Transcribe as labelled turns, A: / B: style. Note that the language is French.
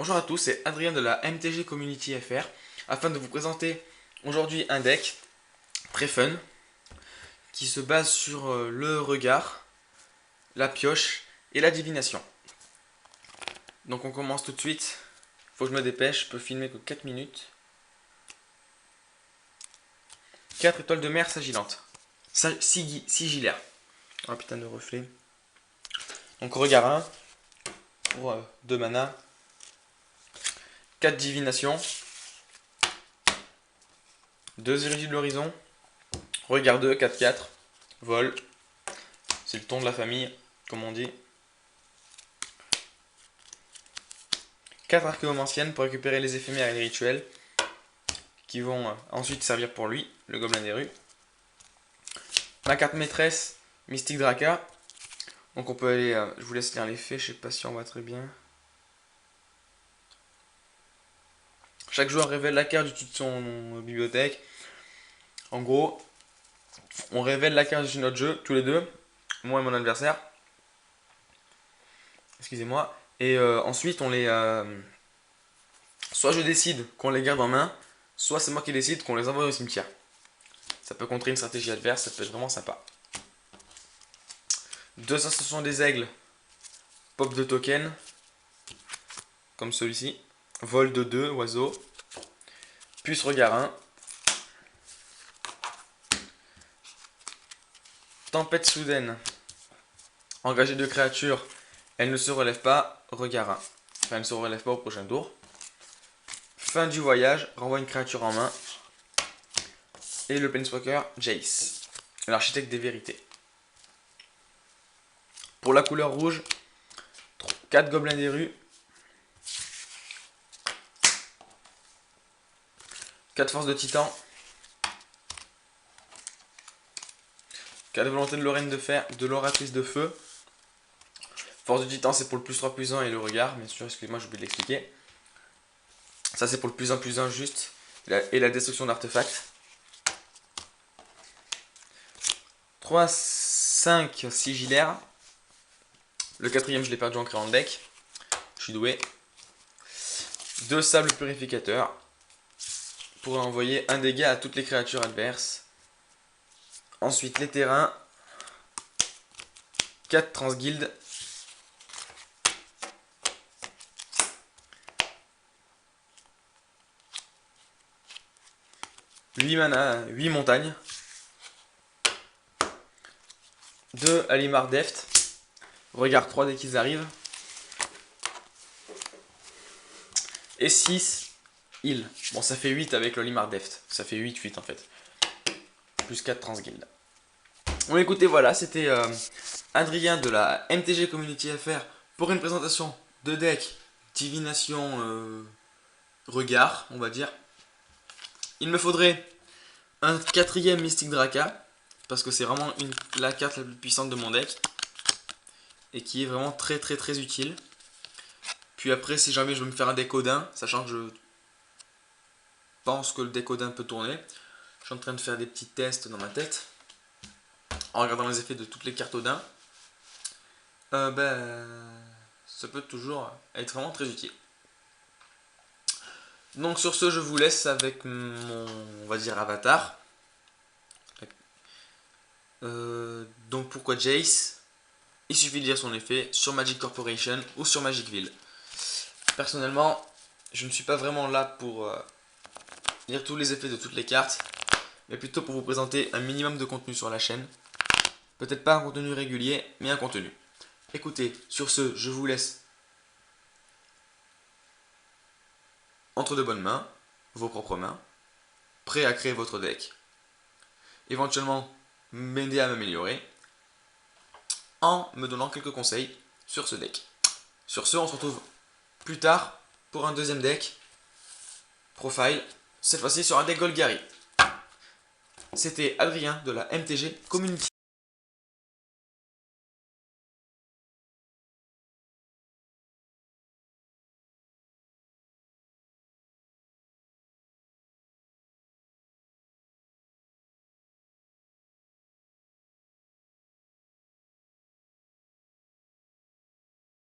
A: Bonjour à tous, c'est Adrien de la MTG Community FR afin de vous présenter aujourd'hui un deck très fun qui se base sur le regard, la pioche et la divination. Donc on commence tout de suite. Faut que je me dépêche, je peux filmer que 4 minutes. 4 étoiles de mer sigillantes. Sigillaire. Oh putain de reflet. Donc regard 1 pour 2 mana. 4 divinations. 2 érudits de l'horizon. Regard 2, 4-4. Vol. C'est le ton de la famille, comme on dit. 4 archéomes anciennes pour récupérer les éphémères et les rituels qui vont ensuite servir pour lui, le gobelin des rues. Ma carte maîtresse, Mystic Draka. Donc on peut aller, je vous laisse lire les faits, je sais pas si on voit très bien. Chaque joueur révèle la carte du dessus de son bibliothèque. En gros, on révèle la carte de notre jeu, tous les deux, moi et mon adversaire. Excusez-moi. Et ensuite, on les... soit je décide qu'on les garde en main, soit c'est moi qui décide qu'on les envoie au cimetière. Ça peut contrer une stratégie adverse, ça peut être vraiment sympa. 2 ascensions des aigles, pop de token, comme celui-ci. Vol de 2, oiseau. Puce regard 1. Tempête soudaine. Engager 2 créatures, elle ne se relève pas, regard 1. Enfin, elle ne se relève pas au prochain tour. Fin du voyage, renvoie une créature en main. Et le Planeswalker, Jace, l'architecte des vérités. Pour la couleur rouge, 4 gobelins des rues. 4 forces de titan. 4 volontés de Lorraine de fer, de l'oratrice de feu. Force de titan, c'est pour le plus 3 plus 1 et le regard, bien sûr, excusez-moi, j'ai oublié de l'expliquer. Ça, c'est pour le plus 1 juste et la destruction d'artefacts. 3, 5 sigillaires. Le 4ème, je l'ai perdu en créant le deck. Je suis doué. 2 sables purificateurs. Pour envoyer un dégât à toutes les créatures adverses. Ensuite, les terrains. 4 transguildes. 8 mana, 8 montagnes. 2 Alimar Deft. Regard 3 dès qu'ils arrivent. Et 6 îles. Bon, ça fait 8 avec l'Olimar Deft. Ça fait 8 en fait. Plus 4 transguildes. Bon, écoutez, voilà, c'était Adrien de la MTG Community FR pour une présentation de deck Divination Regard, on va dire. Il me faudrait un 4ème Mystic Draka, parce que c'est vraiment la carte la plus puissante de mon deck, et qui est vraiment très utile. Puis après, si jamais je veux me faire un deck Odin, sachant que je pense que le deck Odin peut tourner, je suis en train de faire des petits tests dans ma tête, en regardant les effets de toutes les cartes Odin, ça peut toujours être vraiment très utile. Donc sur ce, je vous laisse avec mon, on va dire, avatar. Donc pourquoi Jace? Il suffit de lire son effet sur Magic Corporation ou sur Magicville. Personnellement, je ne suis pas vraiment là pour lire tous les effets de toutes les cartes, mais plutôt pour vous présenter un minimum de contenu sur la chaîne. Peut-être pas un contenu régulier, mais un contenu. Écoutez, sur ce, je vous laisse entre de bonnes mains, vos propres mains, prêts à créer votre deck, éventuellement m'aider à m'améliorer, en me donnant quelques conseils sur ce deck. Sur ce, on se retrouve plus tard pour un deuxième deck, Profile, cette fois-ci sur un deck Golgari. C'était Adrien de la MTG Community.